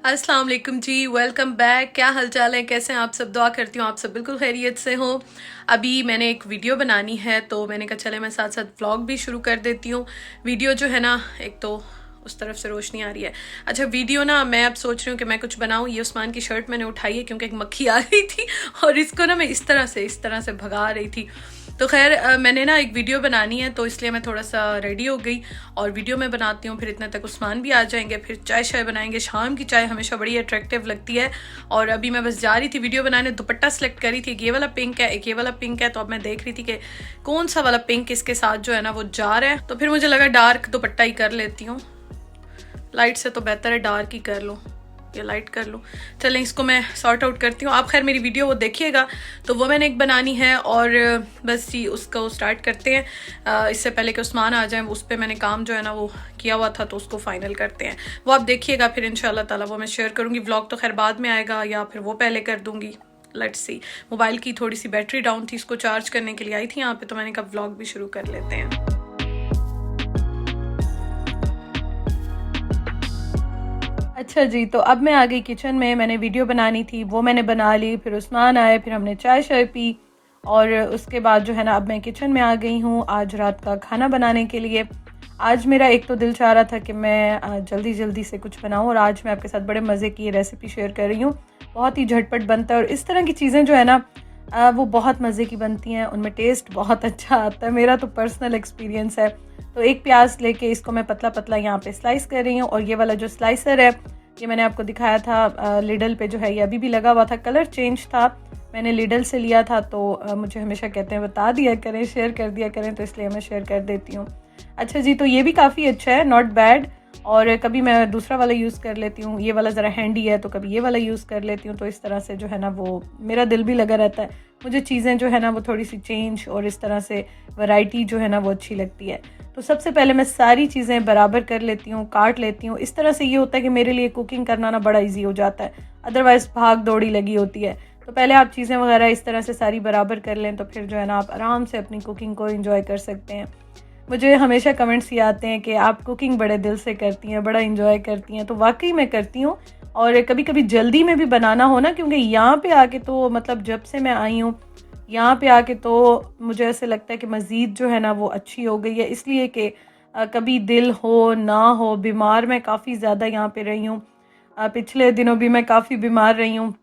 अस्सलाम वालेकुम जी, welcome back. क्या हाल चाल है, कैसे हैं आप सब? दुआ करती हूँ आप सब बिल्कुल खैरियत से हो। अभी मैंने एक वीडियो बनानी है तो मैंने कहा चले मैं साथ साथ व्लॉग भी शुरू कर देती हूँ। वीडियो जो है ना, एक तो उस तरफ से रोशनी आ रही है। अच्छा, वीडियो ना मैं अब सोच रही हूँ कि मैं कुछ बनाऊँ। ये उस्मान की शर्ट मैंने उठाई है क्योंकि एक मक्खी आ गई थी और इसको ना मैं इस तरह से भगा रही थी। तो खैर मैंने ना एक वीडियो बनानी है तो इसलिए मैं थोड़ा सा रेडी हो गई और वीडियो में बनाती हूँ। फिर इतने तक उस्मान भी आ जाएंगे, फिर चाय शाय बनाएंगे। शाम की चाय हमेशा बड़ी अट्रैक्टिव लगती है। और अभी मैं बस जा रही थी वीडियो बनाने, दुपट्टा सेलेक्ट करी थी। एक ये वाला पिंक है, एक ये वाला पिंक है। तो अब मैं देख रही थी कि कौन सा वाला पिंक इसके साथ जो है ना वो जा रहा है। तो फिर मुझे लगा डार्क दुपट्टा ही कर लेती हूँ। लाइट से तो बेहतर है डार्क ही कर लो या लाइट कर लो। चलें, इसको मैं सॉर्ट आउट करती हूँ। आप खैर मेरी वीडियो वो देखिएगा। तो वो मैंने एक बनानी है और बस जी उसको स्टार्ट करते हैं। इससे पहले कि उस्मान आ जाए, उस पर मैंने काम जो है ना वो किया हुआ था तो उसको फाइनल करते हैं। वो आप देखिएगा, फिर इंशाल्लाह ताला वो मैं शेयर करूँगी। व्लॉग तो खैर बाद में आएगा या फिर वो पहले कर दूँगी, लेट्स सी। मोबाइल की थोड़ी सी बैटरी डाउन थी, इसको चार्ज करने के लिए आई थी यहाँ पे, तो मैंने कहा व्लॉग भी शुरू कर लेते हैं। अच्छा जी, तो अब मैं आ गई किचन में। मैंने वीडियो बनानी थी, वो मैंने बना ली। फिर उस्मान आए, फिर हमने चाय शाय पी और उसके बाद जो है ना अब मैं किचन में आ गई हूँ आज रात का खाना बनाने के लिए। आज मेरा एक तो दिल चाह रहा था कि मैं जल्दी जल्दी से कुछ बनाऊँ और आज मैं आपके साथ बड़े मज़े की रेसिपी शेयर कर रही हूँ। बहुत ही झटपट बनता है और इस तरह की चीज़ें जो है ना वो बहुत मज़े की बनती हैं, उनमें टेस्ट बहुत अच्छा आता है। मेरा तो पर्सनल एक्सपीरियंस है। तो एक प्याज लेके इसको मैं पतला पतला यहाँ पे स्लाइस कर रही हूँ और ये वाला जो स्लाइसर है ये मैंने आपको दिखाया था लिडल पे जो है, ये अभी भी लगा हुआ था। कलर चेंज था, मैंने लिडल से लिया था। तो मुझे हमेशा कहते हैं बता दिया करें, शेयर कर दिया करें, तो इसलिए मैं शेयर कर देती हूँ। अच्छा जी, तो ये भी काफ़ी अच्छा है, नॉट बैड। और कभी मैं दूसरा वाला यूज़ कर लेती हूँ, ये वाला ज़रा हैंडी है तो कभी ये वाला यूज़ कर लेती हूँ। तो इस तरह से जो है ना वो मेरा दिल भी लगा रहता है। मुझे चीज़ें जो है ना वो थोड़ी सी चेंज और इस तरह से वैरायटी जो है ना वो अच्छी लगती है। तो सबसे पहले मैं सारी चीज़ें बराबर कर लेती हूँ, काट लेती हूँ। इस तरह से ये होता है कि मेरे लिए कुकिंग करना ना बड़ा इजी हो जाता है, अदरवाइज़ भाग दौड़ी लगी होती है। तो पहले आप चीज़ें वगैरह इस तरह से सारी बराबर कर लें तो फिर जो है ना आप आराम से अपनी कुकिंग को एंजॉय कर सकते हैं। मुझे हमेशा कमेंट्स ये आते हैं कि आप कुकिंग बड़े दिल से करती हैं, बड़ा एंजॉय करती हैं। तो वाकई मैं करती हूँ और कभी कभी जल्दी में भी बनाना हो ना, क्योंकि यहाँ पे आके तो मतलब जब से मैं आई हूँ यहाँ पे आके तो मुझे ऐसे लगता है कि मज़ीद जो है ना वो अच्छी हो गई है। इसलिए कि कभी दिल हो ना हो, बीमार मैं काफ़ी ज़्यादा यहाँ पे रही हूँ। पिछले दिनों भी मैं काफ़ी बीमार रही हूँ।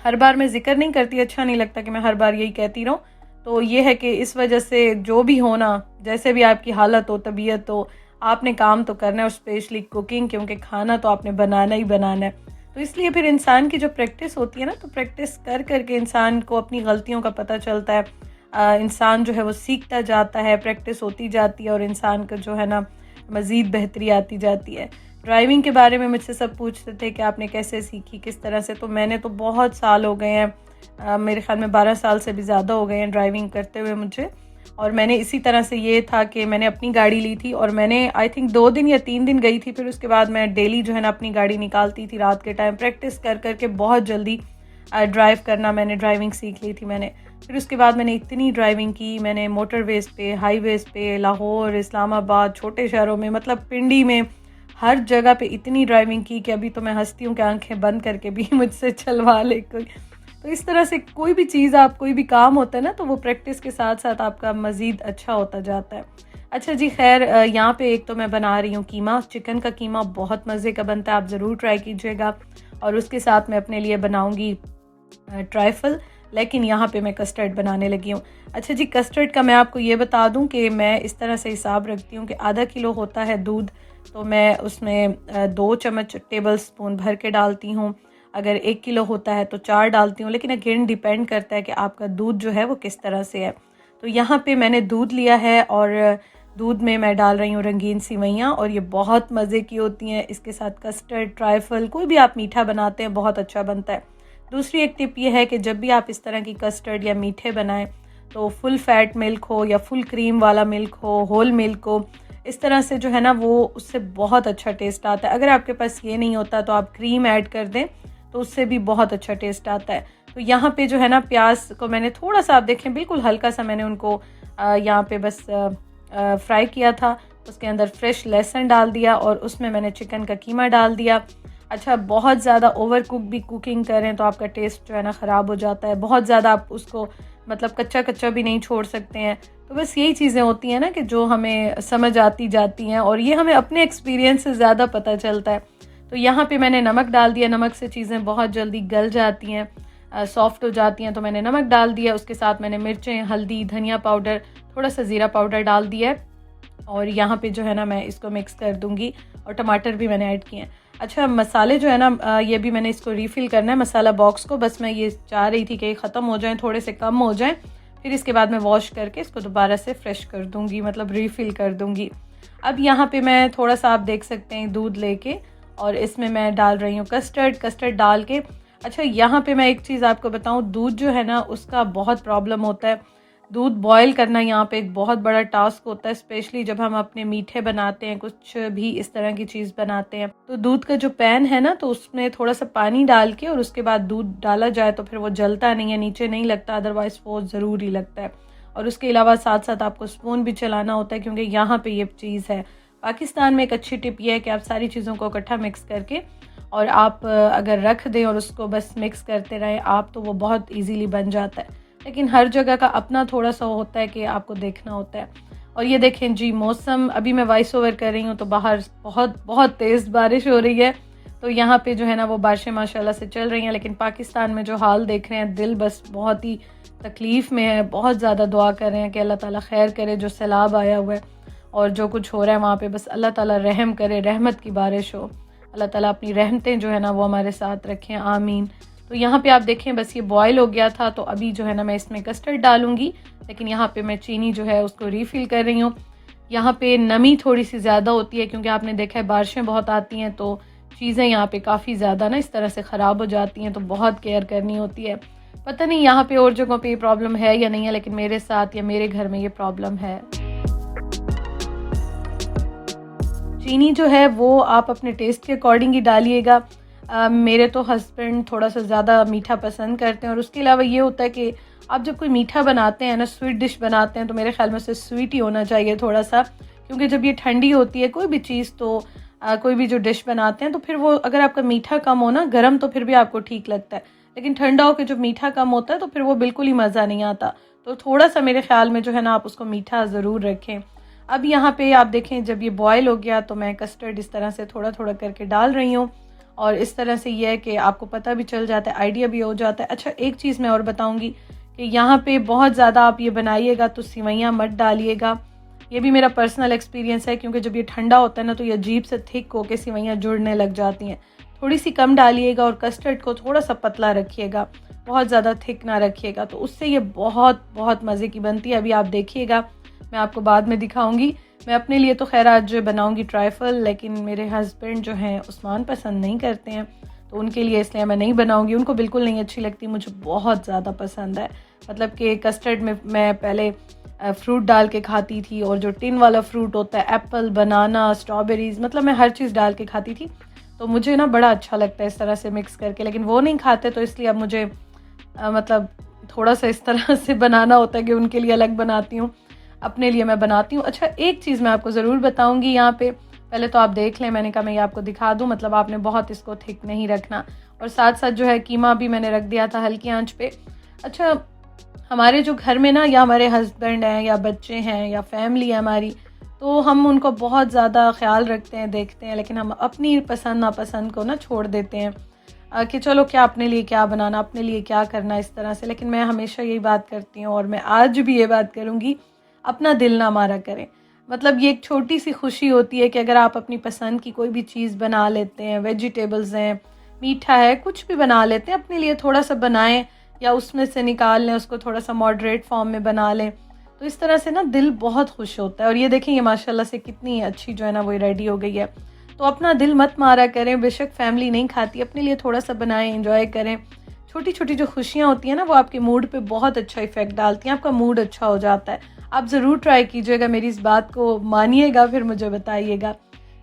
हर बार मैं ज़िक्र नहीं करती, अच्छा नहीं लगता कि मैं हर बार यही कहती रहूँ। तो ये है कि इस वजह से जो भी हो ना, जैसे भी आपकी हालत हो, तबीयत हो, आपने काम तो करना है और स्पेशली कुकिंग, क्योंकि खाना तो आपने बनाना ही बनाना है। तो इसलिए फिर इंसान की जो प्रैक्टिस होती है ना, तो प्रैक्टिस कर कर के इंसान को अपनी गलतियों का पता चलता है। इंसान जो है वो सीखता जाता है, प्रैक्टिस होती जाती है और इंसान का जो है ना मज़ीद बेहतरी आती जाती है। ड्राइविंग के बारे में मुझसे सब पूछते थे कि आपने कैसे सीखी, किस तरह से। तो मैंने तो बहुत साल हो गए हैं, मेरे ख्याल में 12 साल से भी ज़्यादा हो गए हैं ड्राइविंग करते हुए मुझे। और मैंने इसी तरह से, ये था कि मैंने अपनी गाड़ी ली थी और मैंने आई थिंक 2 दिन या 3 दिन गई थी। फिर उसके बाद मैं डेली जो है ना अपनी गाड़ी निकालती थी रात के टाइम, प्रैक्टिस कर कर के बहुत जल्दी ड्राइव करना मैंने ड्राइविंग सीख ली थी मैंने। फिर उसके बाद मैंने इतनी ड्राइविंग की, मैंने मोटरवेज़ पे, हाईवेज़ पे, लाहौर, इस्लामाबाद, छोटे शहरों में, मतलब पिंडी में, हर जगह पे इतनी ड्राइविंग की कि अभी तो मैं हँसती हूँ कि आंखें बंद करके भी मुझसे चलवा ले कोई। तो इस तरह से कोई भी चीज़, आप कोई भी काम होता है ना, तो वो प्रैक्टिस के साथ साथ आपका मज़ीद अच्छा होता जाता है। अच्छा जी, खैर यहाँ पे एक तो मैं बना रही हूँ कीमा। चिकन का कीमा बहुत मज़े का बनता है, आप ज़रूर ट्राई कीजिएगा। और उसके साथ मैं अपने लिए बनाऊँगी ट्राइफल, लेकिन यहाँ पे मैं कस्टर्ड बनाने लगी हूँ। अच्छा जी, कस्टर्ड का मैं आपको ये बता दूँ कि मैं इस तरह से हिसाब रखती हूँ कि आधा किलो होता है दूध, तो मैं उसमें 2 चम्मच टेबल स्पून भर के डालती हूँ। अगर 1 किलो होता है तो 4 डालती हूँ, लेकिन अगेन डिपेंड करता है कि आपका दूध जो है वो किस तरह से है। तो यहाँ पे मैंने दूध लिया है और दूध में मैं डाल रही हूँ रंगीन सेवइयाँ और ये बहुत मज़े की होती हैं। इसके साथ कस्टर्ड, ट्राइफल, कोई भी आप मीठा बनाते हैं बहुत अच्छा बनता है। दूसरी एक टिप ये है कि जब भी आप इस तरह की कस्टर्ड या मीठे बनाएं तो फुल फैट मिल्क हो या फुल क्रीम वाला मिल्क हो, होल मिल्क हो, इस तरह से जो है ना वो उससे बहुत अच्छा टेस्ट आता है। अगर आपके पास ये नहीं होता तो आप क्रीम ऐड कर दें, तो उससे भी बहुत अच्छा टेस्ट आता है। तो यहाँ पे जो है ना प्याज को मैंने थोड़ा सा, आप देखें बिल्कुल हल्का सा मैंने उनको यहाँ पे बस फ्राई किया था। उसके अंदर फ्रेश लहसुन डाल दिया और उसमें मैंने चिकन का कीमा डाल दिया। अच्छा, बहुत ज़्यादा ओवर कुक भी कुकिंग करें तो आपका टेस्ट जो है ना ख़राब हो जाता है। बहुत ज़्यादा आप उसको मतलब कच्चा कच्चा भी नहीं छोड़ सकते हैं। तो बस यही चीज़ें होती हैं ना कि जो हमें समझ आती जाती हैं, और ये हमें अपने एक्सपीरियंस से ज़्यादा पता चलता है। तो यहाँ पे मैंने नमक डाल दिया, नमक से चीज़ें बहुत जल्दी गल जाती हैं, सॉफ्ट हो जाती हैं। तो मैंने नमक डाल दिया, उसके साथ मैंने मिर्चें, हल्दी, धनिया पाउडर, थोड़ा सा ज़ीरा पाउडर डाल दिया है, और यहाँ पे जो है ना मैं इसको मिक्स कर दूँगी, और टमाटर भी मैंने ऐड किए हैं। अच्छा, मसाले जो है ना ये भी मैंने इसको रीफ़िल करना है मसाला बॉक्स को। बस मैं ये चाह रही थी कि ये ख़त्म हो जाएँ, थोड़े से कम हो जाएँ, फिर इसके बाद मैं वॉश करके इसको दोबारा से फ्रेश कर दूँगी, मतलब रीफ़िल कर दूँगी। अब यहाँ पे मैं थोड़ा-सा, आप देख सकते हैं, दूध लेके और इसमें मैं डाल रही हूँ कस्टर्ड। कस्टर्ड डाल के, अच्छा यहाँ पे मैं एक चीज़ आपको बताऊँ, दूध जो है ना उसका बहुत प्रॉब्लम होता है। दूध बॉयल करना यहाँ पे एक बहुत बड़ा टास्क होता है, स्पेशली जब हम अपने मीठे बनाते हैं, कुछ भी इस तरह की चीज़ बनाते हैं। तो दूध का जो पैन है ना, तो उसमें थोड़ा सा पानी डाल के और उसके बाद दूध डाला जाए तो फिर वो जलता नहीं है, नीचे नहीं लगता, अदरवाइज़ वो ज़रूरी लगता है। और उसके अलावा साथ साथ आपको स्पून भी चलाना होता है, क्योंकि यहाँ पे ये चीज़ है। पाकिस्तान में एक अच्छी टिप ये है कि आप सारी चीज़ों को इकट्ठा मिक्स करके और आप अगर रख दें और उसको बस मिक्स करते रहें आप, तो वो बहुत ईजीली बन जाता है। लेकिन हर जगह का अपना थोड़ा सा होता है कि आपको देखना होता है। और ये देखें जी, मौसम, अभी मैं वॉइस ओवर कर रही हूँ तो बाहर बहुत बहुत तेज़ बारिश हो रही है। तो यहाँ पे जो है ना वो बारिशें माशाल्लाह से चल रही हैं, लेकिन पाकिस्तान में जो हाल देख रहे हैं, दिल बस बहुत ही तकलीफ़ में है। बहुत ज़्यादा दुआ कर रहे हैं कि अल्लाह ताला खैर करे, जो सैलाब आया हुआ है और जो कुछ हो रहा है वहाँ पे, बस अल्लाह ताला रहम करे, रहमत की बारिश हो। अल्लाह ताला अपनी रहमतें जो है ना वो हमारे साथ रखें, आमीन। तो यहाँ पे आप देखें, बस ये बॉयल हो गया था, तो अभी जो है ना मैं इसमें कस्टर्ड डालूंगी, लेकिन यहाँ पे मैं चीनी जो है उसको रीफ़िल कर रही हूँ। यहाँ पे नमी थोड़ी सी ज़्यादा होती है, क्योंकि आपने देखा है बारिशें बहुत आती हैं, तो चीज़ें यहाँ पे काफ़ी ज़्यादा ना इस तरह से ख़राब हो जाती हैं, तो बहुत केयर करनी होती है। पता नहीं यहाँ पे और जगहों पे ये प्रॉब्लम है या नहीं है, लेकिन मेरे साथ या मेरे घर में ये प्रॉब्लम है। चीनी जो है वो आप अपने टेस्ट के अकॉर्डिंग ही डालिएगा। मेरे तो हस्बैंड थोड़ा सा ज़्यादा मीठा पसंद करते हैं, और उसके अलावा ये होता है कि आप जब कोई मीठा बनाते हैं ना, स्वीट डिश बनाते हैं, तो मेरे ख्याल में उसे स्वीट ही होना चाहिए थोड़ा सा, क्योंकि जब ये ठंडी होती है कोई भी चीज़, तो कोई भी जो डिश बनाते हैं, तो फिर वो अगर आपका मीठा कम हो ना, गर्म तो फिर भी आपको ठीक लगता है, लेकिन ठंडा हो के जब मीठा कम होता है तो फिर वो बिल्कुल ही मज़ा नहीं आता। तो थोड़ा सा मेरे ख्याल में जो है ना आप उसको मीठा ज़रूर रखें। अब यहाँ पे आप देखें, जब ये बॉयल हो गया तो मैं कस्टर्ड इस तरह से थोड़ा थोड़ा करके डाल रही हूँ, और इस तरह से ये है कि आपको पता भी चल जाता है, आइडिया भी हो जाता है। अच्छा, एक चीज़ मैं और बताऊँगी कि यहाँ पे बहुत ज़्यादा आप ये बनाइएगा तो सिवैयाँ मत डालिएगा। ये भी मेरा पर्सनल एक्सपीरियंस है, क्योंकि जब ये ठंडा होता है ना, तो ये अजीब से थिक होकर सिवैयाँ जुड़ने लग जाती हैं। थोड़ी सी कम डालिएगा, और कस्टर्ड को थोड़ा सा पतला रखिएगा, बहुत ज़्यादा थिक ना रखिएगा, तो उससे ये बहुत बहुत मज़े की बनती है। अभी आप देखिएगा, मैं आपको बाद में दिखाऊंगी। मैं अपने लिए तो खैर आज बनाऊंगी ट्राइफल, लेकिन मेरे हस्बैंड जो हैं उस्मान पसंद नहीं करते हैं, तो उनके लिए इसलिए मैं नहीं बनाऊंगी। उनको बिल्कुल नहीं अच्छी लगती, मुझे बहुत ज़्यादा पसंद है। मतलब कि कस्टर्ड में मैं पहले फ्रूट डाल के खाती थी, और जो टिन वाला फ्रूट होता है, एप्पल, बनाना, स्ट्रॉबेरीज़, मतलब मैं हर चीज़ डाल के खाती थी। तो मुझे ना बड़ा अच्छा लगता है इस तरह से मिक्स करके, लेकिन वो नहीं खाते, तो इसलिए अब मुझे मतलब थोड़ा सा इस तरह से बनाना होता है कि उनके लिए अलग बनाती हूँ, अपने लिए मैं बनाती हूँ। अच्छा, एक चीज़ मैं आपको ज़रूर बताऊँगी यहाँ पे, पहले तो आप देख लें, मैंने कहा मैं ये आपको दिखा दूँ, मतलब आपने बहुत इसको थिक नहीं रखना। और साथ साथ जो है कीमा भी मैंने रख दिया था हल्की आंच पे। अच्छा, हमारे जो घर में ना, या हमारे हस्बैंड हैं या बच्चे हैं या फैमिली है हमारी, तो हम उनको बहुत ज़्यादा ख्याल रखते हैं, देखते हैं, लेकिन हम अपनी पसंद नापसंद को ना छोड़ देते हैं कि चलो क्या अपने लिए क्या बनाना, अपने लिए क्या करना, इस तरह से। लेकिन मैं हमेशा यही बात करती हूँ, और मैं आज भी ये बात करूँगी, अपना दिल ना मारा करें। मतलब ये एक छोटी सी खुशी होती है कि अगर आप अपनी पसंद की कोई भी चीज़ बना लेते हैं, वेजिटेबल्स हैं, मीठा है, कुछ भी बना लेते हैं, अपने लिए थोड़ा सा बनाएं, या उसमें से निकाल लें, उसको थोड़ा सा मॉडरेट फॉर्म में बना लें, तो इस तरह से ना दिल बहुत खुश होता है। और ये देखें, ये माशाल्लाह से कितनी अच्छी जो है ना वो रेडी हो गई है। तो अपना दिल मत मारा करें, बेशक फैमिली नहीं खाती, अपने लिए थोड़ा सा बनाएं, एंजॉय करें। छोटी छोटी जो खुशियाँ होती हैं ना, वो आपके मूड पे बहुत अच्छा इफेक्ट डालती हैं, आपका मूड अच्छा हो जाता है। आप ज़रूर ट्राई कीजिएगा, मेरी इस बात को मानिएगा, फिर मुझे बताइएगा।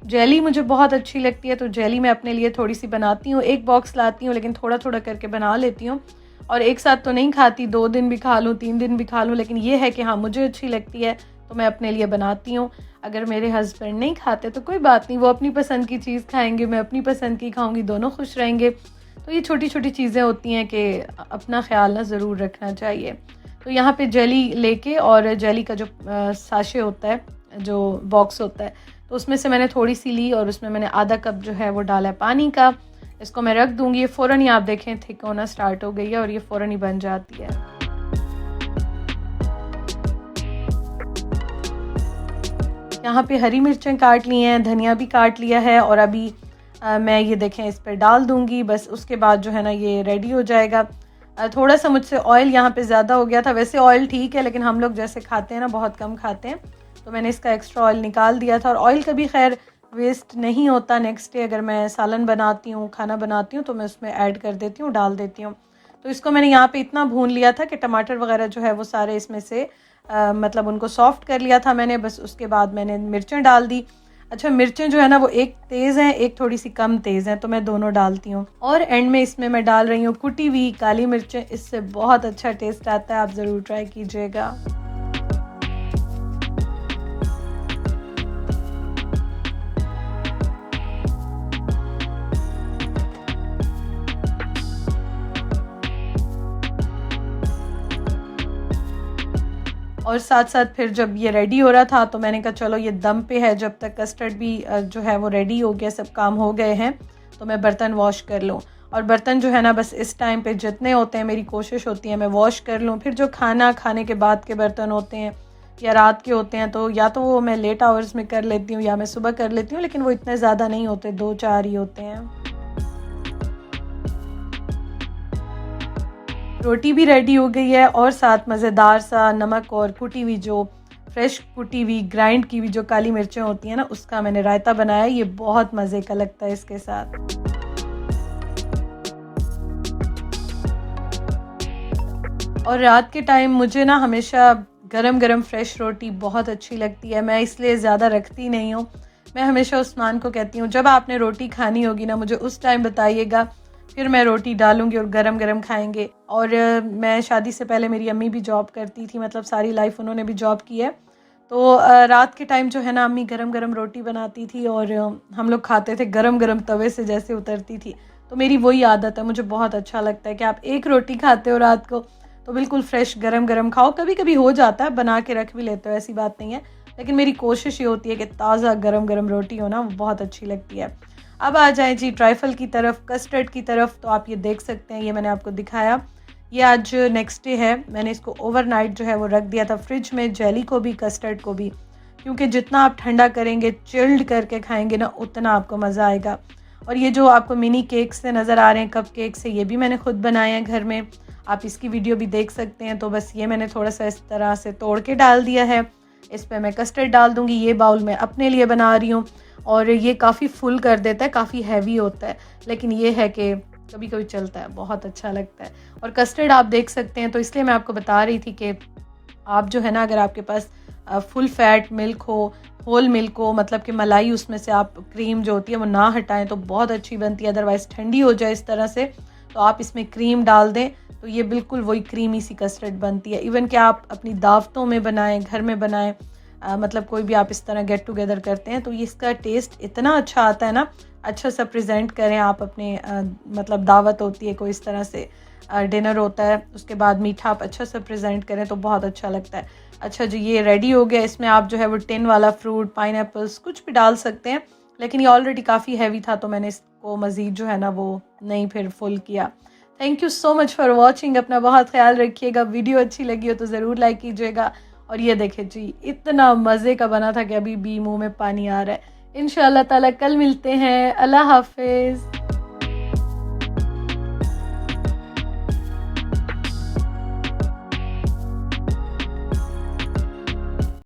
जेली मुझे बहुत अच्छी लगती है, तो जेली मैं अपने लिए थोड़ी सी बनाती हूँ, एक बॉक्स लाती हूँ, लेकिन थोड़ा थोड़ा करके बना लेती हूँ, और एक साथ तो नहीं खाती, 2 दिन भी खा लूँ, 3 दिन भी खा लूँ, लेकिन ये है कि हाँ मुझे अच्छी लगती है तो मैं अपने लिए बनाती हूँ। अगर मेरे हस्बैंड नहीं खाते तो कोई बात नहीं, वो अपनी पसंद की चीज़ खाएंगे, मैं अपनी पसंद की खाऊंगी, दोनों खुश रहेंगे। तो ये छोटी छोटी चीज़ें होती हैं कि अपना ख्याल ना ज़रूर रखना चाहिए। तो यहाँ पे जेली लेके, और जेली का जो साशे होता है, जो बॉक्स होता है, तो उसमें से मैंने थोड़ी सी ली और उसमें मैंने आधा कप जो है वो डाला है पानी का। इसको मैं रख दूँगी। ये फ़ौरन ही आप देखें थिक होना स्टार्ट हो गई है और ये फ़ौरन ही बन जाती है। यहाँ पे हरी मिर्चें काट ली हैं, धनिया भी काट लिया है, और अभी मैं ये देखें इस पर डाल दूँगी। बस उसके बाद जो है ना ये रेडी हो जाएगा। थोड़ा सा मुझसे ऑयल यहाँ पे ज़्यादा हो गया था। वैसे ऑयल ठीक है, लेकिन हम लोग जैसे खाते हैं ना बहुत कम खाते हैं, तो मैंने इसका एक्स्ट्रा ऑयल निकाल दिया था। और ऑयल कभी खैर वेस्ट नहीं होता। नेक्स्ट डे अगर मैं सालन बनाती हूँ, खाना बनाती हूँ, तो मैं उसमें ऐड कर देती हूँ, डाल देती हूँ। तो इसको मैंने यहाँ पे इतना भून लिया था कि टमाटर वगैरह जो है वो सारे इसमें से मतलब उनको सॉफ्ट कर लिया था मैंने। बस उसके बाद मैंने मिर्चें डाल दी। अच्छा, मिर्चें जो है ना वो एक तेज़ हैं, एक थोड़ी सी कम तेज़ हैं, तो मैं दोनों डालती हूँ। और एंड में इसमें मैं डाल रही हूँ कुटी हुई काली मिर्चें। इससे बहुत अच्छा टेस्ट आता है, आप ज़रूर ट्राई कीजिएगा। और साथ साथ फिर जब ये रेडी हो रहा था तो मैंने कहा चलो ये दम पे है, जब तक कस्टर्ड भी जो है वो रेडी हो गया, सब काम हो गए हैं, तो मैं बर्तन वॉश कर लूँ। और बर्तन जो है ना बस इस टाइम पे जितने होते हैं मेरी कोशिश होती है मैं वॉश कर लूँ। फिर जो खाना खाने के बाद के बर्तन होते हैं या रात के होते हैं, तो या तो वो मैं लेट आवर्स में कर लेती हूँ या मैं सुबह कर लेती हूँ, लेकिन वो इतने ज़्यादा नहीं होते, 2-4 ही होते हैं। रोटी भी रेडी हो गई है और साथ मज़ेदार सा नमक और कुटी हुई जो फ्रेश कुटी हुई ग्राइंड की हुई जो काली मिर्चें होती हैं ना, उसका मैंने रायता बनाया। ये बहुत मज़े का लगता है इसके साथ। और रात के टाइम मुझे ना हमेशा गरम गरम फ्रेश रोटी बहुत अच्छी लगती है। मैं इसलिए ज़्यादा रखती नहीं हूँ। मैं हमेशा उस्मान को कहती हूँ जब आपने रोटी खानी होगी ना मुझे उस टाइम बताइएगा, फिर मैं रोटी डालूंगी और गरम गरम खाएंगे। और मैं शादी से पहले मेरी अम्मी भी जॉब करती थी, मतलब सारी लाइफ उन्होंने भी जॉब की है। तो रात के टाइम जो है ना अम्मी गरम गरम रोटी बनाती थी और हम लोग खाते थे गरम गरम तवे से जैसे उतरती थी। तो मेरी वही आदत है, मुझे बहुत अच्छा लगता है कि आप एक रोटी खाते हो रात को तो बिल्कुल फ्रेश गरम गरम खाओ। कभी कभी हो जाता है बना के रख भी लेते हो, ऐसी बात नहीं है, लेकिन मेरी कोशिश ये होती है कि ताज़ा गरम गरम रोटी हो ना, वो बहुत अच्छी लगती है। अब आ जाएं जी ट्राइफल की तरफ, कस्टर्ड की तरफ। तो आप ये देख सकते हैं, ये मैंने आपको दिखाया, ये आज नेक्स्ट डे है। मैंने इसको ओवरनाइट जो है वो रख दिया था फ्रिज में, जेली को भी कस्टर्ड को भी, क्योंकि जितना आप ठंडा करेंगे चिल्ड करके खाएंगे ना उतना आपको मज़ा आएगा। और ये जो आपको मिनी केक्स से नज़र आ रहे हैं, कप केक से, ये भी मैंने खुद बनाए हैं घर में, आप इसकी वीडियो भी देख सकते हैं। तो बस ये मैंने थोड़ा सा इस तरह से तोड़ के डाल दिया है। इस पर मैं कस्टर्ड डाल दूँगी। ये बाउल मैं अपने लिए बना रही हूँ और ये काफ़ी फुल कर देता है, काफ़ी हैवी होता है, लेकिन ये है कि कभी कभी चलता है, बहुत अच्छा लगता है। और कस्टर्ड आप देख सकते हैं, तो इसलिए मैं आपको बता रही थी कि आप जो है ना अगर आपके पास फुल फैट मिल्क हो, होल मिल्क हो, मतलब कि मलाई उसमें से आप क्रीम जो होती है वो ना हटाएं तो बहुत अच्छी बनती है। अदरवाइज़ ठंडी हो जाए इस तरह से तो आप इसमें क्रीम डाल दें तो ये बिल्कुल वही क्रीमी सी कस्टर्ड बनती है। इवन कि आप अपनी दावतों में बनाएं, घर में बनाएं, मतलब कोई भी आप इस तरह गेट टुगेदर करते हैं तो ये इसका टेस्ट इतना अच्छा आता है ना। अच्छा सा प्रेजेंट करें आप अपने मतलब दावत होती है कोई इस तरह से, डिनर होता है, उसके बाद मीठा आप अच्छा सा प्रेजेंट करें तो बहुत अच्छा लगता है। अच्छा जी, ये रेडी हो गया। इसमें आप जो है वो टिन वाला फ्रूट, पाइनएप्पल्स कुछ भी डाल सकते हैं, लेकिन ये ऑलरेडी काफ़ी हैवी था तो मैंने इसको मज़ीद जो है ना वो नहीं फिर फुल किया। Thank you so much for watching. अपना बहुत ख्याल रखिएगा। वीडियो अच्छी लगी हो तो ज़रूर लाइक कीजिएगा। और ये देखें जी, इतना मज़े का बना था कि अभी भी मुंह में पानी आ रहा है। इंशाअल्लाह ताला कल मिलते हैं। अल्लाह हाफिज़।